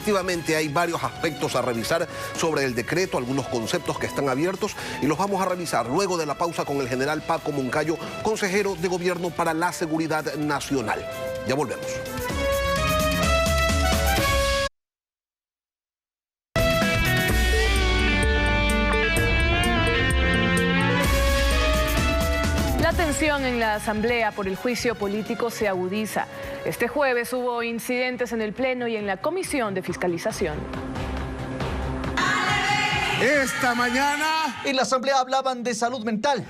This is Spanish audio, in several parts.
Efectivamente, hay varios aspectos a revisar sobre el decreto, algunos conceptos que están abiertos y los vamos a revisar luego de la pausa con el general Paco Moncayo, consejero de Gobierno para la Seguridad Nacional. Ya volvemos. La tensión en la Asamblea por el juicio político se agudiza. Este jueves hubo incidentes en el Pleno y en la Comisión de Fiscalización. Esta mañana en la Asamblea hablaban de salud mental.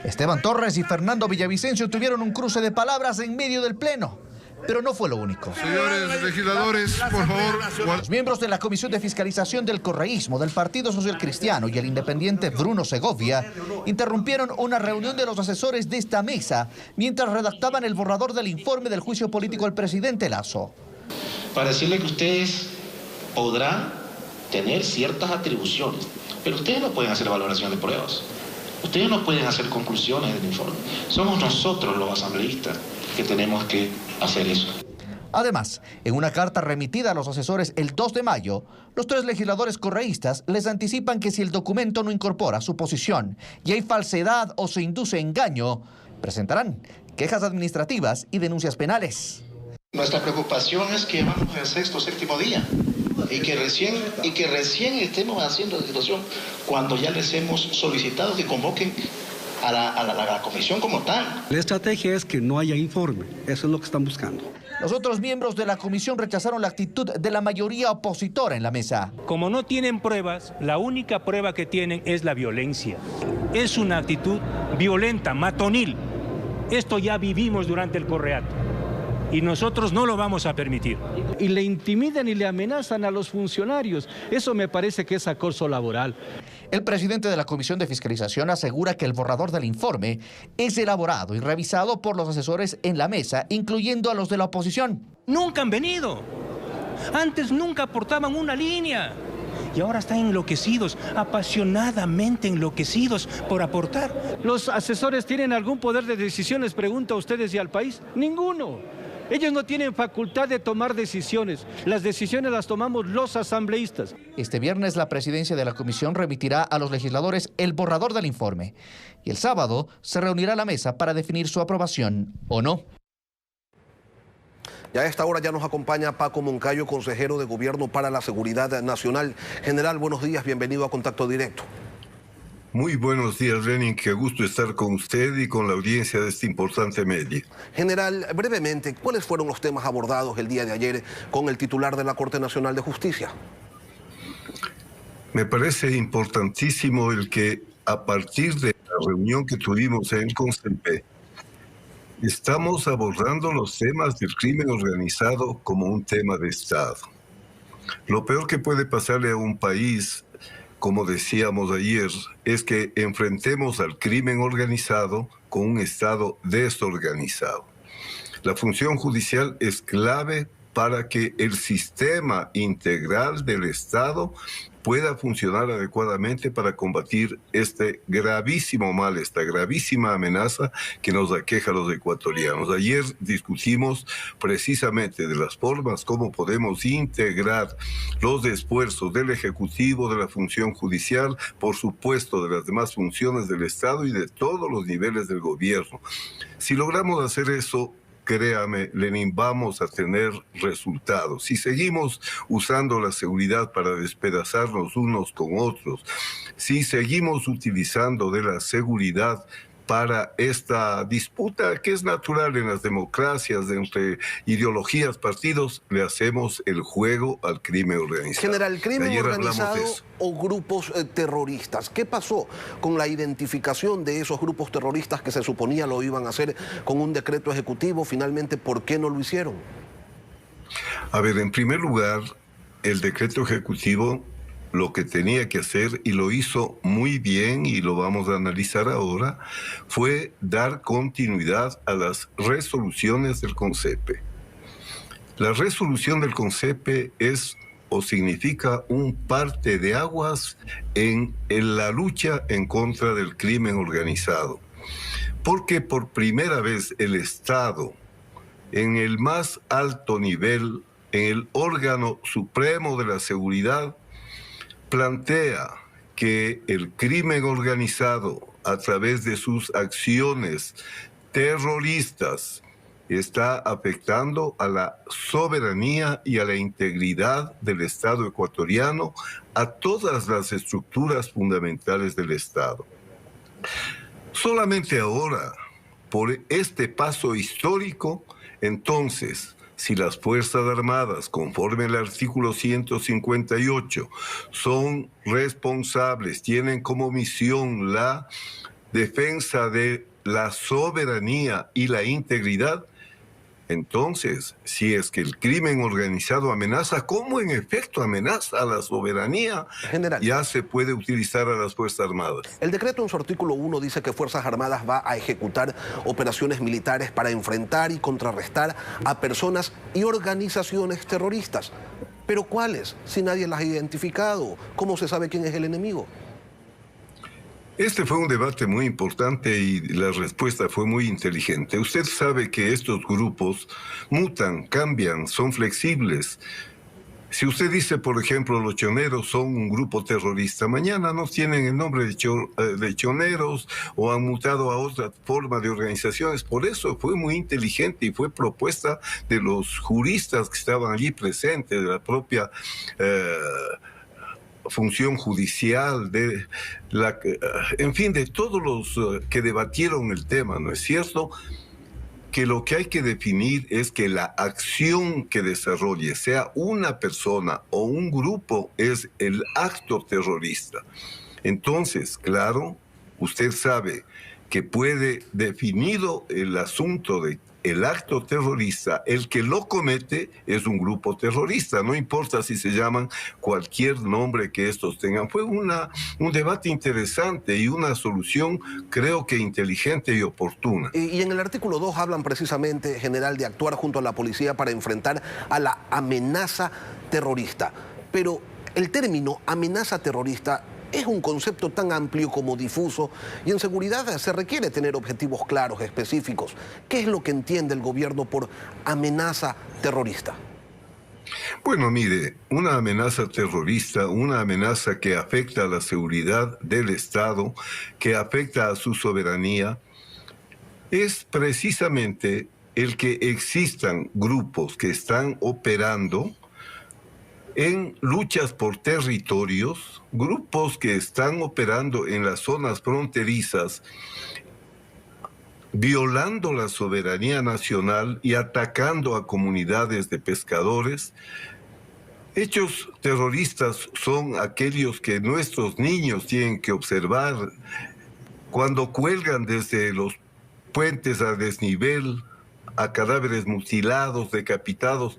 Esteban Torres y Fernando Villavicencio tuvieron un cruce de palabras en medio del Pleno. Pero no fue lo único. Señores legisladores, por favor. Los miembros de la Comisión de Fiscalización del Correísmo, del Partido Social Cristiano y el independiente Bruno Segovia interrumpieron una reunión de los asesores de esta mesa mientras redactaban el borrador del informe del juicio político al presidente Lasso. Para decirle que ustedes podrán tener ciertas atribuciones, pero ustedes no pueden hacer valoración de pruebas. Ustedes no pueden hacer conclusiones del informe. Somos nosotros los asambleístas que tenemos que hacer eso. Además, en una carta remitida a los asesores el 2 de mayo, los tres legisladores correístas les anticipan que si el documento no incorpora su posición y hay falsedad o se induce engaño, presentarán quejas administrativas y denuncias penales. Nuestra preocupación es que vamos al sexto, séptimo día y que recién estemos haciendo la situación cuando ya les hemos solicitado que convoquen a la comisión como tal. La estrategia es que no haya informe, eso es lo que están buscando. Los otros miembros de la comisión rechazaron la actitud de la mayoría opositora en la mesa. Como no tienen pruebas, la única prueba que tienen es la violencia. Es una actitud violenta, matonil. Esto ya vivimos durante el Correato y nosotros no lo vamos a permitir. Y le intimidan y le amenazan a los funcionarios. Eso me parece que es acoso laboral. El presidente de la Comisión de Fiscalización asegura que el borrador del informe es elaborado y revisado por los asesores en la mesa, incluyendo a los de la oposición. Nunca han venido. Antes nunca aportaban una línea. Y ahora están enloquecidos, apasionadamente enloquecidos por aportar. ¿Los asesores tienen algún poder de decisión, les pregunto a ustedes y al país? Ninguno. Ellos no tienen facultad de tomar decisiones. Las decisiones las tomamos los asambleístas. Este viernes la presidencia de la comisión remitirá a los legisladores el borrador del informe. Y el sábado se reunirá la mesa para definir su aprobación o no. Ya a esta hora ya nos acompaña Paco Moncayo, consejero de Gobierno para la Seguridad Nacional. General, buenos días, bienvenido a Contacto Directo. Muy buenos días, Lenin. Qué gusto estar con usted y con la audiencia de este importante medio. General, brevemente, ¿cuáles fueron los temas abordados el día de ayer con el titular de la Corte Nacional de Justicia? Me parece importantísimo el que a partir de la reunión que tuvimos en CONCEPE, estamos abordando los temas del crimen organizado como un tema de Estado. Lo peor que puede pasarle a un país, como decíamos ayer, es que enfrentemos al crimen organizado con un Estado desorganizado. La función judicial es clave para que el sistema integral del Estado pueda funcionar adecuadamente para combatir este gravísimo mal, esta gravísima amenaza que nos aqueja a los ecuatorianos. Ayer discutimos precisamente de las formas como podemos integrar los esfuerzos del Ejecutivo, de la función judicial, por supuesto de las demás funciones del Estado y de todos los niveles del gobierno. Si logramos hacer eso, créame, Lenin, vamos a tener resultados. Si seguimos usando la seguridad para despedazarnos unos con otros, si seguimos utilizando de la seguridad para esta disputa que es natural en las democracias entre ideologías, partidos, le hacemos el juego al crimen organizado. General, crimen organizado o grupos terroristas. ¿Qué pasó con la identificación de esos grupos terroristas que se suponía lo iban a hacer con un decreto ejecutivo? Finalmente, ¿por qué no lo hicieron? A ver, en primer lugar, el decreto ejecutivo lo que tenía que hacer, y lo hizo muy bien y lo vamos a analizar ahora, fue dar continuidad a las resoluciones del CONCEPE. La resolución del CONCEPE es o significa un parte de aguas en la lucha en contra del crimen organizado, porque por primera vez el Estado, en el más alto nivel en el órgano supremo de la seguridad, plantea que el crimen organizado, a través de sus acciones terroristas, está afectando a la soberanía y a la integridad del Estado ecuatoriano, a todas las estructuras fundamentales del Estado. Solamente ahora, por este paso histórico, entonces, si las Fuerzas Armadas, conforme al artículo 158, son responsables, tienen como misión la defensa de la soberanía y la integridad, entonces, si es que el crimen organizado amenaza, como en efecto amenaza a la soberanía, General, ya se puede utilizar a las Fuerzas Armadas. El decreto en su artículo 1 dice que Fuerzas Armadas va a ejecutar operaciones militares para enfrentar y contrarrestar a personas y organizaciones terroristas. ¿Pero cuáles? Si nadie las ha identificado, ¿cómo se sabe quién es el enemigo? Este fue un debate muy importante y la respuesta fue muy inteligente. Usted sabe que estos grupos mutan, cambian, son flexibles. Si usted dice, por ejemplo, los choneros son un grupo terrorista, mañana no tienen el nombre de choneros o han mutado a otra forma de organizaciones. Por eso fue muy inteligente y fue propuesta de los juristas que estaban allí presentes, de la propia función judicial, en fin, de todos los que debatieron el tema, ¿no es cierto? Que lo que hay que definir es que la acción que desarrolle, sea una persona o un grupo, es el acto terrorista. Entonces, claro, usted sabe que puede, definido el asunto de el acto terrorista, el que lo comete es un grupo terrorista, no importa si se llaman cualquier nombre que estos tengan. Fue un debate interesante y una solución, creo que inteligente y oportuna. Y en el artículo 2 hablan precisamente, general, de actuar junto a la policía para enfrentar a la amenaza terrorista. Pero el término amenaza terrorista es un concepto tan amplio como difuso, y en seguridad se requiere tener objetivos claros, específicos. ¿Qué es lo que entiende el gobierno por amenaza terrorista? Bueno, mire, una amenaza terrorista, una amenaza que afecta a la seguridad del Estado, que afecta a su soberanía, es precisamente el que existan grupos que están operando en luchas por territorios, grupos que están operando en las zonas fronterizas, violando la soberanía nacional y atacando a comunidades de pescadores. Hechos terroristas son aquellos que nuestros niños tienen que observar cuando cuelgan desde los puentes a desnivel, a cadáveres mutilados, decapitados.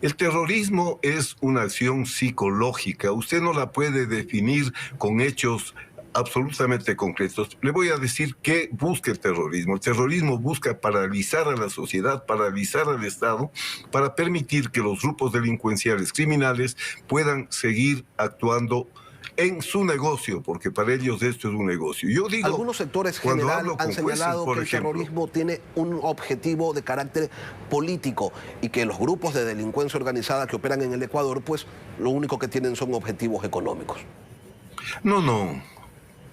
El terrorismo es una acción psicológica. Usted no la puede definir con hechos absolutamente concretos. Le voy a decir qué busca el terrorismo. El terrorismo busca paralizar a la sociedad, paralizar al Estado, para permitir que los grupos delincuenciales criminales puedan seguir actuando en su negocio, porque para ellos esto es un negocio. Yo digo, algunos sectores, general, han señalado que el terrorismo tiene un objetivo de carácter político y que los grupos de delincuencia organizada que operan en el Ecuador, pues lo único que tienen son objetivos económicos. No.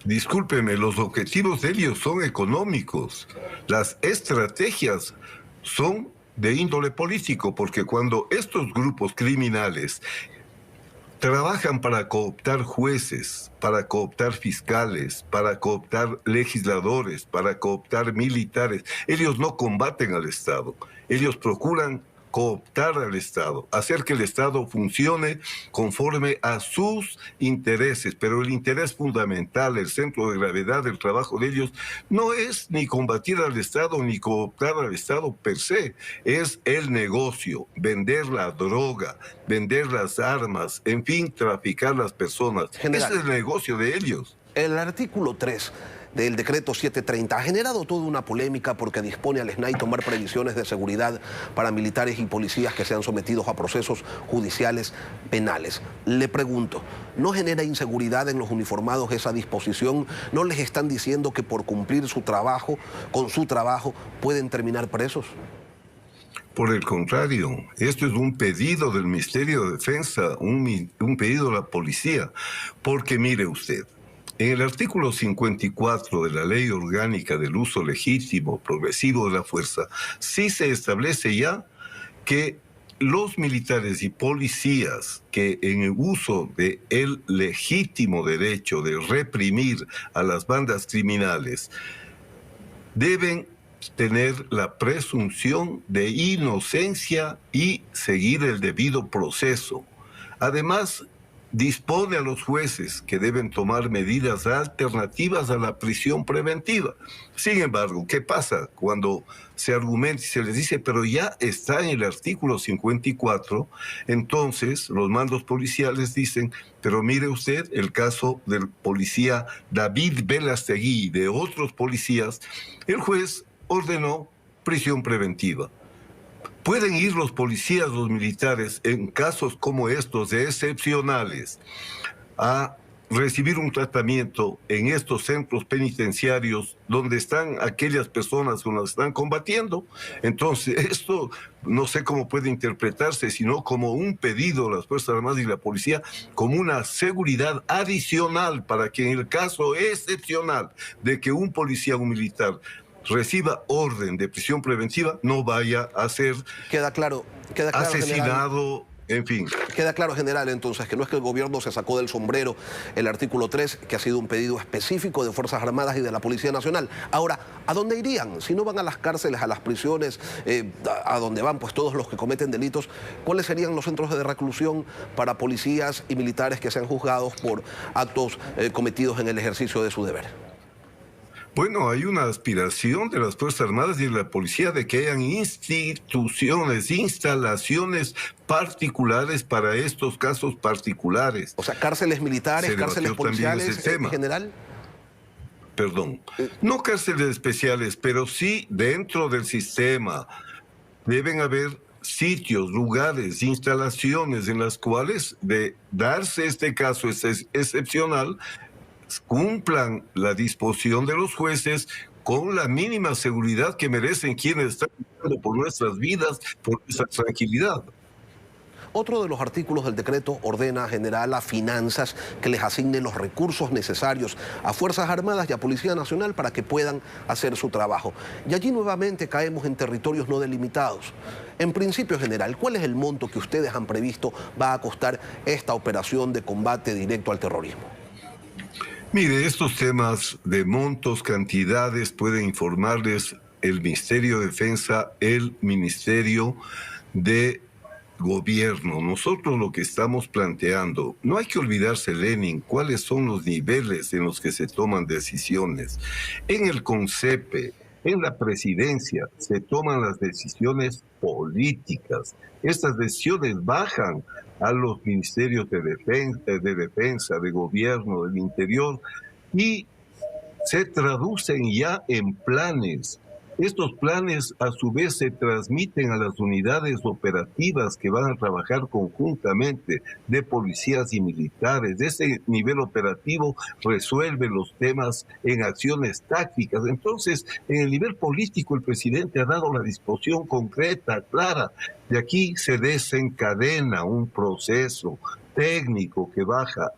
Discúlpeme, los objetivos de ellos son económicos. Las estrategias son de índole político, porque cuando estos grupos criminales trabajan para cooptar jueces, para cooptar fiscales, para cooptar legisladores, para cooptar militares, ellos no combaten al Estado, ellos procuran cooptar al Estado, hacer que el Estado funcione conforme a sus intereses, pero el interés fundamental, el centro de gravedad del trabajo de ellos, no es ni combatir al Estado ni cooptar al Estado per se, es el negocio, vender la droga, vender las armas, en fin, traficar las personas. General, ese es el negocio de ellos. El artículo 3 del decreto 730 ha generado toda una polémica porque dispone al SNAI tomar previsiones de seguridad para militares y policías que sean sometidos a procesos judiciales penales. Le pregunto, ¿no genera inseguridad en los uniformados esa disposición? ¿No les están diciendo que por cumplir su trabajo, con su trabajo, pueden terminar presos? Por el contrario, esto es un pedido del Ministerio de Defensa, un pedido de la policía, porque mire usted, en el artículo 54 de la Ley Orgánica del Uso Legítimo, Progresivo de la Fuerza, sí se establece ya que los militares y policías que en el uso del legítimo derecho de reprimir a las bandas criminales deben tener la presunción de inocencia y seguir el debido proceso. Además, dispone a los jueces que deben tomar medidas alternativas a la prisión preventiva. Sin embargo, ¿qué pasa cuando se argumenta y se les dice, pero ya está en el artículo 54? Entonces, los mandos policiales dicen, pero mire usted el caso del policía David Velastegui y de otros policías, el juez ordenó prisión preventiva. Pueden ir los policías, los militares, en casos como estos de excepcionales, a recibir un tratamiento en estos centros penitenciarios donde están aquellas personas que nos están combatiendo. Entonces, esto no sé cómo puede interpretarse, sino como un pedido a las Fuerzas Armadas y la policía, como una seguridad adicional para que en el caso excepcional de que un policía o un militar reciba orden de prisión preventiva, no vaya a ser queda claro, asesinado, general. En fin. Queda claro, general, entonces, que no es que el gobierno se sacó del sombrero el artículo 3, que ha sido un pedido específico de Fuerzas Armadas y de la Policía Nacional. Ahora, ¿a dónde irían? Si no van a las cárceles, a las prisiones, a donde van pues todos los que cometen delitos, ¿cuáles serían los centros de reclusión para policías y militares que sean juzgados por actos cometidos en el ejercicio de su deber? Bueno, hay una aspiración de las Fuerzas Armadas y de la Policía de que hayan instituciones, instalaciones particulares para estos casos particulares. O sea, cárceles militares, cárceles policiales en general. Perdón, no cárceles especiales, pero sí dentro del sistema deben haber sitios, lugares, instalaciones en las cuales, de darse este caso excepcional, cumplan la disposición de los jueces con la mínima seguridad que merecen quienes están luchando por nuestras vidas, por nuestra tranquilidad. Otro de los artículos del decreto ordena, general, a Finanzas que les asignen los recursos necesarios a Fuerzas Armadas y a Policía Nacional para que puedan hacer su trabajo. Y allí nuevamente caemos en territorios no delimitados. En principio, general, ¿cuál es el monto que ustedes han previsto va a costar esta operación de combate directo al terrorismo? Mire, estos temas de montos, cantidades, pueden informarles el Ministerio de Defensa, el Ministerio de Gobierno. Nosotros lo que estamos planteando, no hay que olvidarse, Lenin, cuáles son los niveles en los que se toman decisiones. En el CONCEPE, en la presidencia, se toman las decisiones políticas. Estas decisiones bajan a los ministerios de defensa, de gobierno, del interior, y se traducen ya en planes. Estos planes a su vez se transmiten a las unidades operativas que van a trabajar conjuntamente de policías y militares. De ese nivel operativo resuelve los temas en acciones tácticas. Entonces, en el nivel político el presidente ha dado la disposición concreta, clara. De aquí se desencadena un proceso técnico que baja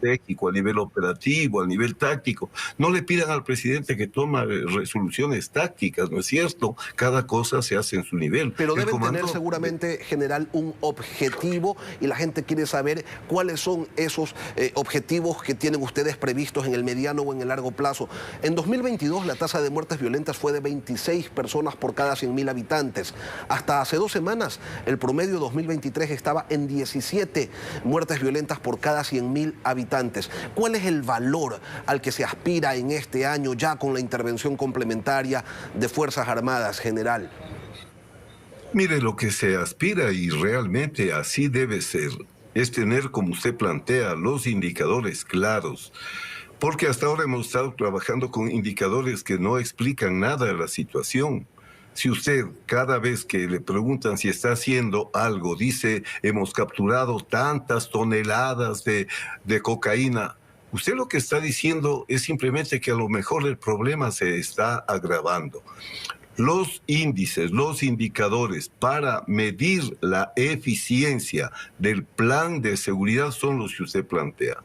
técnico, a nivel operativo, a nivel táctico. No le pidan al presidente que tome resoluciones tácticas, ¿no es cierto? Cada cosa se hace en su nivel. Pero deben tener seguramente, general, un objetivo, y la gente quiere saber cuáles son esos objetivos que tienen ustedes previstos en el mediano o en el largo plazo. En 2022 la tasa de muertes violentas fue de 26 personas por cada 100.000 habitantes. Hasta hace 2 semanas el promedio 2023 estaba en 17 muertes violentas por cada 100.000 habitantes. ¿Cuál es el valor al que se aspira en este año ya con la intervención complementaria de Fuerzas Armadas, general? Mire, lo que se aspira, y realmente así debe ser, es tener, como usted plantea, los indicadores claros. Porque hasta ahora hemos estado trabajando con indicadores que no explican nada de la situación. Si usted, cada vez que le preguntan si está haciendo algo, dice, hemos capturado tantas toneladas de cocaína, usted lo que está diciendo es simplemente que a lo mejor el problema se está agravando. los índices, los indicadores para medir la eficiencia del plan de seguridad son los que usted plantea.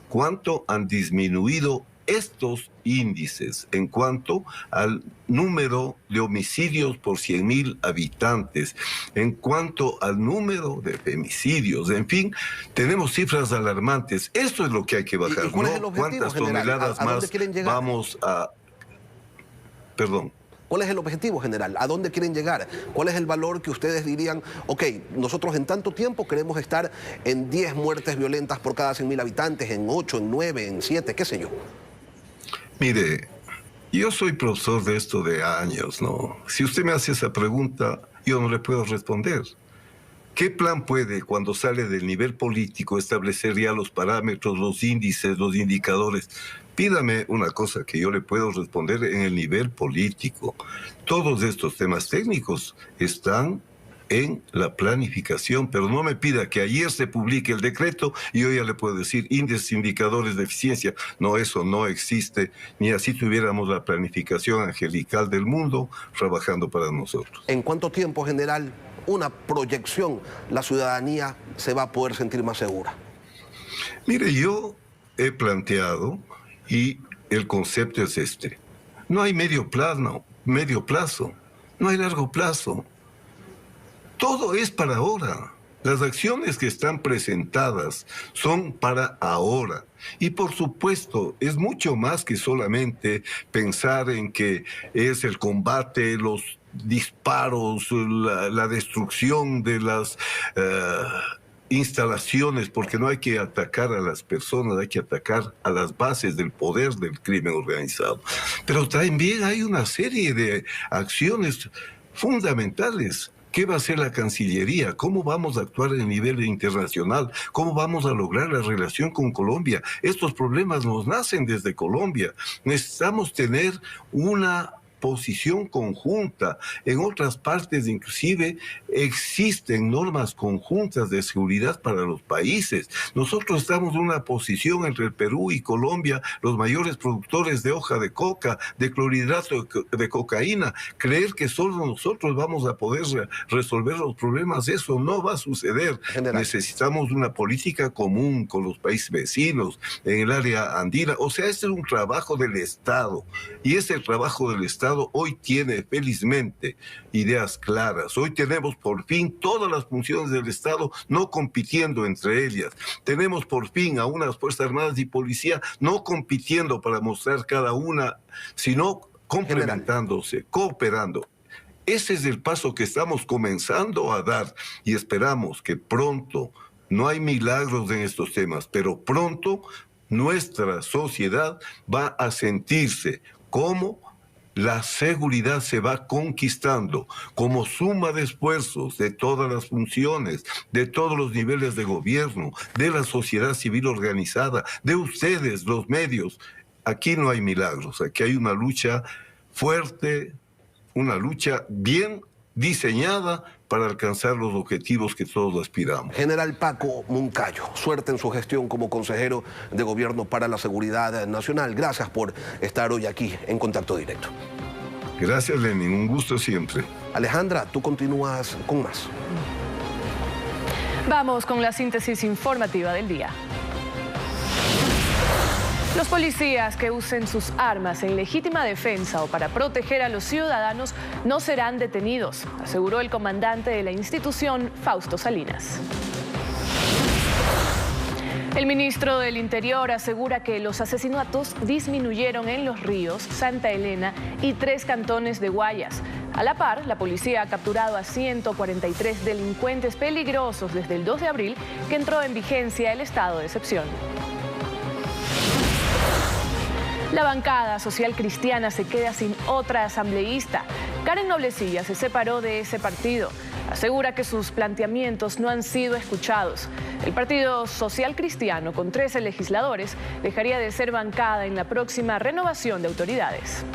¿Cuánto han disminuido estos índices en cuanto al número de homicidios por 100.000 habitantes, en cuanto al número de femicidios? En fin, tenemos cifras alarmantes. Esto es lo que hay que bajar. ¿Y cuál es el objetivo, ¿Cuántas general? toneladas ¿A dónde más quieren llegar? vamos a... Perdón. ¿Cuál es el objetivo, general? ¿A dónde quieren llegar? ¿Cuál es el valor que ustedes dirían, ok, nosotros en tanto tiempo queremos estar en 10 muertes violentas por cada 100.000 habitantes, en 8, en 9, en 7, qué sé yo? Mire, yo soy profesor de esto de años, ¿no? Si usted me hace esa pregunta, yo no le puedo responder. ¿Qué plan puede, cuando sale del nivel político, establecer ya los parámetros, los índices, los indicadores? Pídame una cosa que yo le puedo responder en el nivel político. Todos estos temas técnicos están en la planificación, pero no me pida que ayer se publique el decreto y yo ya le puedo decir índices, indicadores de eficiencia. No, eso no existe, ni así tuviéramos la planificación angelical del mundo trabajando para nosotros. ¿En cuánto tiempo, general, una proyección, la ciudadanía se va a poder sentir más segura? Mire, yo he planteado, y el concepto es este: no hay medio plazo, no hay largo plazo. Todo es para ahora. Las acciones que están presentadas son para ahora. Y por supuesto, es mucho más que solamente pensar en que es el combate, los disparos, la destrucción de las instalaciones, porque no hay que atacar a las personas, hay que atacar a las bases del poder del crimen organizado. Pero también hay una serie de acciones fundamentales. ¿Qué va a hacer la Cancillería? ¿Cómo vamos a actuar a nivel internacional? ¿Cómo vamos a lograr la relación con Colombia? Estos problemas nos nacen desde Colombia. Necesitamos tener una posición conjunta. En otras partes inclusive existen normas conjuntas de seguridad para los países. Nosotros estamos en una posición entre el Perú y Colombia, los mayores productores de hoja de coca, de clorhidrato de cocaína. Creer que solo nosotros vamos a poder resolver los problemas, eso no va a suceder. General. Necesitamos una política común con los países vecinos, en el área andina. O sea, este es un trabajo del Estado, y ese trabajo del Estado hoy tiene felizmente ideas claras. Hoy tenemos por fin todas las funciones del Estado no compitiendo entre ellas. Tenemos por fin a unas Fuerzas Armadas y Policía no compitiendo para mostrar cada una, sino complementándose, cooperando. Ese es el paso que estamos comenzando a dar y esperamos que pronto, no hay milagros en estos temas, pero pronto nuestra sociedad va a sentirse como la seguridad se va conquistando como suma de esfuerzos de todas las funciones, de todos los niveles de gobierno, de la sociedad civil organizada, de ustedes, los medios. Aquí no hay milagros, aquí hay una lucha fuerte, una lucha bien diseñada para alcanzar los objetivos que todos aspiramos. General Paco Moncayo, suerte en su gestión como consejero de Gobierno para la Seguridad Nacional. Gracias por estar hoy aquí en Contacto Directo. Gracias, Lenin. Un gusto siempre. Alejandra, tú continúas con más. Vamos con la síntesis informativa del día. Los policías que usen sus armas en legítima defensa o para proteger a los ciudadanos no serán detenidos, aseguró el comandante de la institución, Fausto Salinas. El ministro del Interior asegura que los asesinatos disminuyeron en Los Ríos, Santa Elena y 3 cantones de Guayas. A la par, la policía ha capturado a 143 delincuentes peligrosos desde el 2 de abril, que entró en vigencia el estado de excepción. La bancada social cristiana se queda sin otra asambleísta. Karen Noblecilla se separó de ese partido. Asegura que sus planteamientos no han sido escuchados. El Partido Social Cristiano, con 13 legisladores, dejaría de ser bancada en la próxima renovación de autoridades.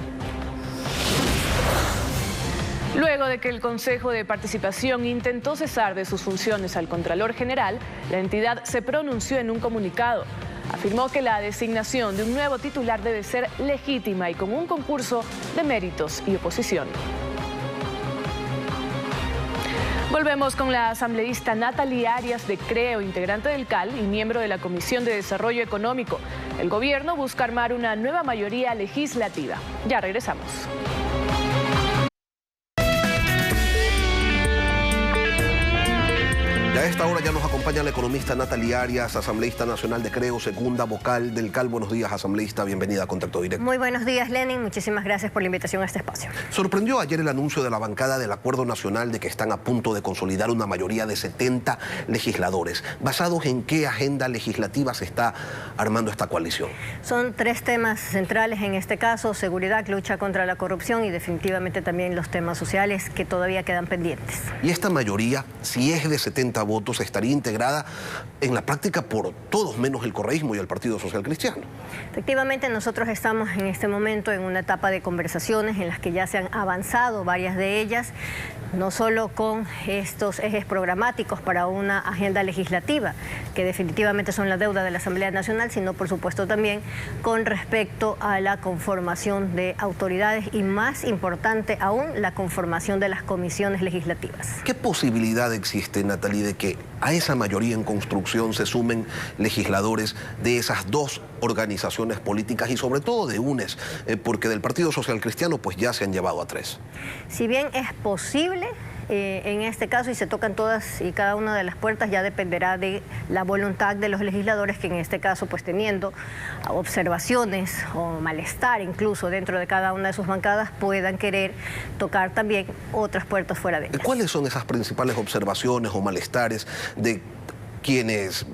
Luego de que el Consejo de Participación intentó cesar de sus funciones al Contralor General, la entidad se pronunció en un comunicado. Afirmó que la designación de un nuevo titular debe ser legítima y con un concurso de méritos y oposición. Volvemos con la asambleísta Natalie Arias de Creo, integrante del CAL y miembro de la Comisión de Desarrollo Económico. El gobierno busca armar una nueva mayoría legislativa. Ya regresamos. A esta hora ya nos acompaña la economista Natalie Arias, asambleísta nacional de Creo, segunda vocal del CAL. Buenos días, asambleísta, bienvenida a Contacto Directo. Muy buenos días, Lenin, muchísimas gracias por la invitación a este espacio. Sorprendió ayer el anuncio de la bancada del Acuerdo Nacional de que están a punto de consolidar una mayoría de 70 legisladores. ¿Basados en qué agenda legislativa se está armando esta coalición? Son tres temas centrales en este caso: seguridad, lucha contra la corrupción y definitivamente también los temas sociales que todavía quedan pendientes. Y esta mayoría, si es de 70 votos, estaría integrada en la práctica por todos menos el correísmo y el Partido Social Cristiano. Efectivamente, nosotros estamos en este momento en una etapa de conversaciones en las que ya se han avanzado varias de ellas, no solo con estos ejes programáticos para una agenda legislativa, que definitivamente son la deuda de la Asamblea Nacional, sino por supuesto también con respecto a la conformación de autoridades y, más importante aún, la conformación de las comisiones legislativas. ¿Qué posibilidad existe, Natalie, de que a esa mayoría en construcción se sumen legisladores de esas dos organizaciones políticas y sobre todo de UNES, porque del Partido Social Cristiano pues ya se han llevado a 3? Si bien es posible, en este caso, y se tocan todas y cada una de las puertas, ya dependerá de la voluntad de los legisladores, que en este caso, pues teniendo observaciones o malestar incluso dentro de cada una de sus bancadas, puedan querer tocar también otras puertas fuera de ellas. ¿Cuáles son esas principales observaciones o malestares de quienes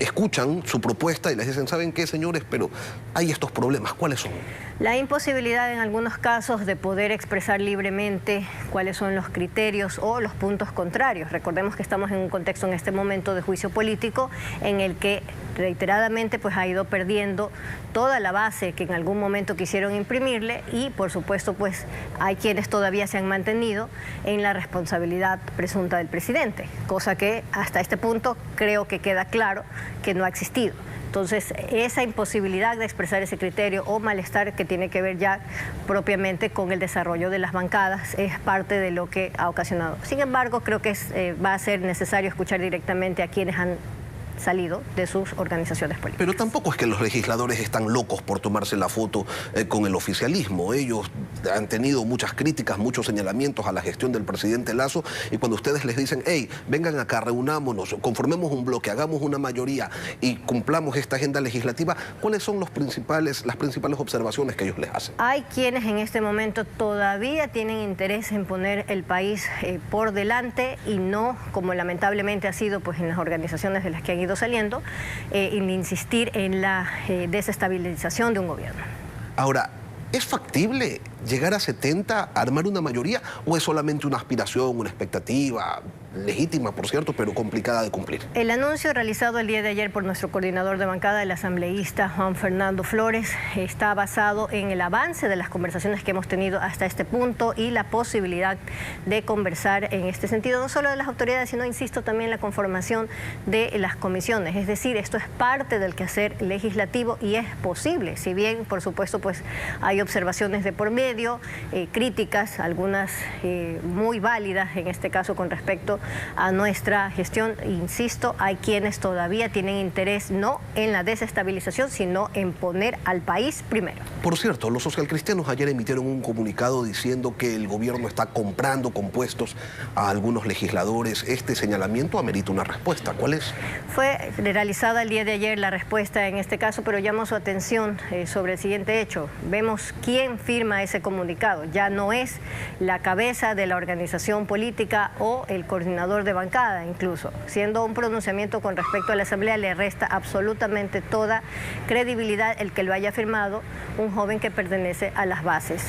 escuchan su propuesta y les dicen, ¿saben qué, señores? Pero hay estos problemas. ¿Cuáles son? La imposibilidad en algunos casos de poder expresar libremente cuáles son los criterios o los puntos contrarios. Recordemos que estamos en un contexto en este momento de juicio político en el que reiteradamente pues ha ido perdiendo toda la base que en algún momento quisieron imprimirle, y por supuesto pues hay quienes todavía se han mantenido en la responsabilidad presunta del presidente, cosa que hasta este punto creo que queda claro que no ha existido. Entonces, esa imposibilidad de expresar ese criterio o malestar que tiene que ver ya propiamente con el desarrollo de las bancadas es parte de lo que ha ocasionado. Sin embargo, creo que va a ser necesario escuchar directamente a quienes han salido de sus organizaciones políticas. Pero tampoco es que los legisladores están locos por tomarse la foto con el oficialismo. Ellos han tenido muchas críticas, muchos señalamientos a la gestión del presidente Lasso, y cuando ustedes les dicen, hey, vengan acá, reunámonos, conformemos un bloque, hagamos una mayoría y cumplamos esta agenda legislativa, ¿cuáles son las principales observaciones que ellos les hacen? Hay quienes en este momento todavía tienen interés en poner el país por delante y no, como lamentablemente ha sido pues en las organizaciones de las que han ido saliendo, en insistir en la desestabilización de un gobierno. Ahora, ¿es factible llegar a 70, armar una mayoría, o es solamente una aspiración, una expectativa legítima, por cierto, pero complicada de cumplir? El anuncio realizado el día de ayer por nuestro coordinador de bancada, el asambleísta Juan Fernando Flores, está basado en el avance de las conversaciones que hemos tenido hasta este punto y la posibilidad de conversar en este sentido, no solo de las autoridades, sino, insisto, también la conformación de las comisiones. Es decir, esto es parte del quehacer legislativo y es posible, si bien, por supuesto, pues hay observaciones de por medio, críticas, algunas muy válidas en este caso con respecto a nuestra gestión. Insisto, hay quienes todavía tienen interés no en la desestabilización, sino en poner al país primero. Por cierto, los socialcristianos ayer emitieron un comunicado diciendo que el gobierno está comprando compuestos a algunos legisladores. Este señalamiento amerita una respuesta. ¿Cuál es? Fue realizada el día de ayer la respuesta en este caso, pero llamo su atención sobre el siguiente hecho. Vemos quién firma ese comunicado. Ya no es la cabeza de la organización política o el coordinador de bancada, incluso. Siendo un pronunciamiento con respecto a la Asamblea, le resta absolutamente toda credibilidad el que lo haya firmado un joven que pertenece a las bases.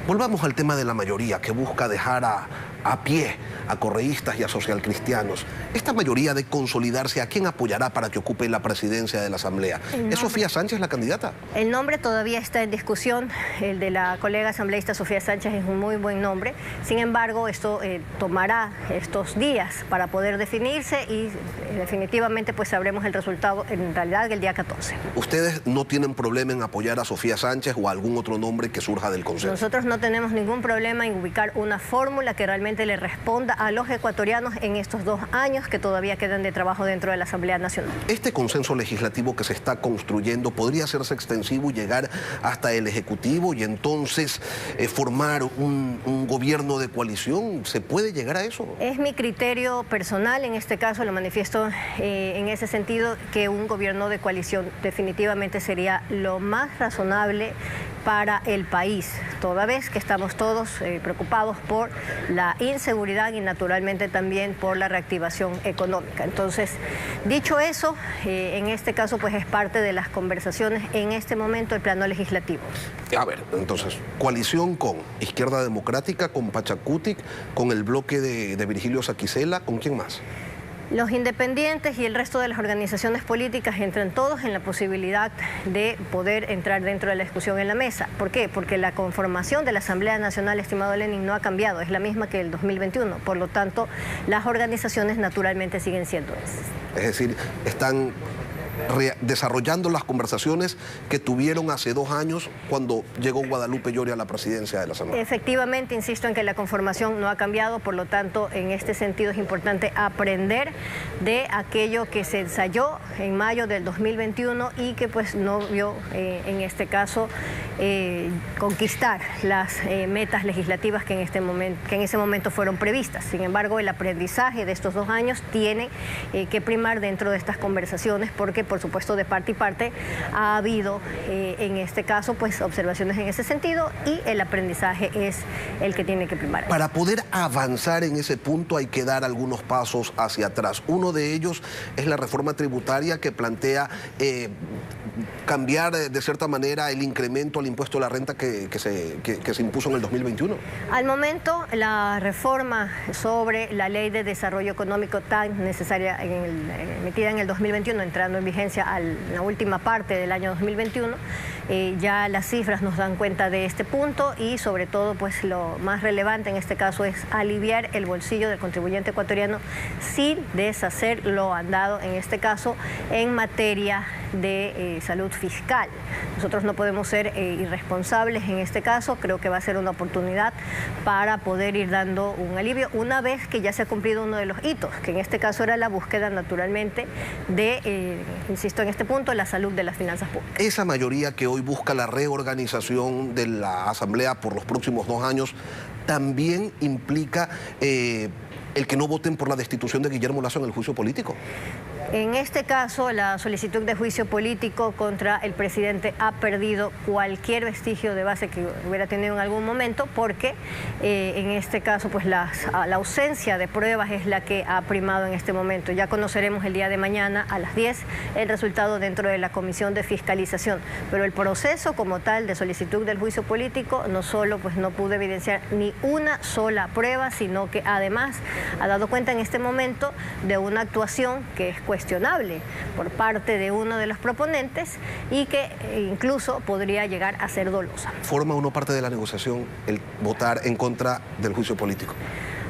Volvamos al tema de la mayoría que busca dejar a pie a correístas y a socialcristianos. Esta mayoría de consolidarse, ¿a quién apoyará para que ocupe la presidencia de la Asamblea? ¿Es Sofía Sánchez la candidata? El nombre todavía está en discusión. El de la colega asambleísta Sofía Sánchez es un muy buen nombre. Sin embargo, esto tomará estos días para poder definirse y definitivamente pues sabremos el resultado en realidad el día 14. ¿Ustedes no tienen problema en apoyar a Sofía Sánchez o a algún otro nombre que surja del consenso? Nosotros no tenemos ningún problema en ubicar una fórmula que realmente le responda a los ecuatorianos en estos 2 años que todavía quedan de trabajo dentro de la Asamblea Nacional. Este consenso legislativo que se está construyendo podría hacerse extensivo y llegar hasta el Ejecutivo y entonces formar un gobierno de coalición. ¿Se puede llegar a eso? Es mi criterio personal, en este caso lo manifiesto en ese sentido, que un gobierno de coalición definitivamente sería lo más razonable para el país, toda vez que estamos todos preocupados por la inseguridad y naturalmente también por la reactivación económica. Entonces, dicho eso, en este caso pues es parte de las conversaciones en este momento del plano legislativo. A ver, entonces, coalición con Izquierda Democrática, con Pachacutic, con el bloque de Virgilio Saquicela, ¿con quién más? Los independientes y el resto de las organizaciones políticas entran todos en la posibilidad de poder entrar dentro de la discusión en la mesa. ¿Por qué? Porque la conformación de la Asamblea Nacional, estimado Lenin, no ha cambiado, es la misma que el 2021. Por lo tanto, las organizaciones naturalmente siguen siendo esas. Es decir, están desarrollando las conversaciones que tuvieron hace 2 años cuando llegó Guadalupe Lloria a la presidencia de la Asamblea. Efectivamente, insisto en que la conformación no ha cambiado, por lo tanto, en este sentido es importante aprender de aquello que se ensayó en mayo del 2021 y que pues no vio, en este caso, conquistar las metas legislativas que en ese momento fueron previstas. Sin embargo, el aprendizaje de estos 2 años tiene que primar dentro de estas conversaciones porque, por supuesto, de parte y parte ha habido, en este caso, pues observaciones en ese sentido y el aprendizaje es el que tiene que primar. Para poder avanzar en ese punto hay que dar algunos pasos hacia atrás. Uno de ellos es la reforma tributaria que plantea cambiar de cierta manera el incremento al impuesto a la renta que se impuso en el 2021. Al momento, la reforma sobre la ley de desarrollo económico tan necesaria emitida en el 2021, entrando en vigencia a la última parte del año 2021, ya las cifras nos dan cuenta de este punto y sobre todo pues lo más relevante en este caso es aliviar el bolsillo del contribuyente ecuatoriano sin deshacer lo andado en este caso en materia de salud fiscal. Nosotros no podemos ser irresponsables en este caso, creo que va a ser una oportunidad para poder ir dando un alivio una vez que ya se ha cumplido uno de los hitos, que en este caso era la búsqueda naturalmente de, insisto en este punto, la salud de las finanzas públicas. Esa mayoría que hoy busca la reorganización de la Asamblea por los próximos 2 años también implica el que no voten por la destitución de Guillermo Lasso en el juicio político. En este caso, la solicitud de juicio político contra el presidente ha perdido cualquier vestigio de base que hubiera tenido en algún momento porque en este caso pues la ausencia de pruebas es la que ha primado en este momento. Ya conoceremos el día de mañana a las 10 el resultado dentro de la Comisión de Fiscalización, pero el proceso como tal de solicitud del juicio político no solo pues no pudo evidenciar ni una sola prueba, sino que además ha dado cuenta en este momento de una actuación que es cuestionable por parte de uno de los proponentes y que incluso podría llegar a ser dolosa. ¿Forma o no parte de la negociación el votar en contra del juicio político?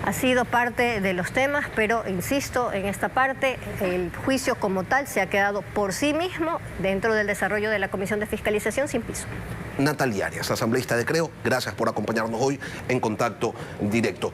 Ha sido parte de los temas, pero insisto en esta parte, el juicio como tal se ha quedado por sí mismo dentro del desarrollo de la Comisión de Fiscalización sin piso. Natalia Arias, asambleísta de Creo, gracias por acompañarnos hoy en Contacto Directo.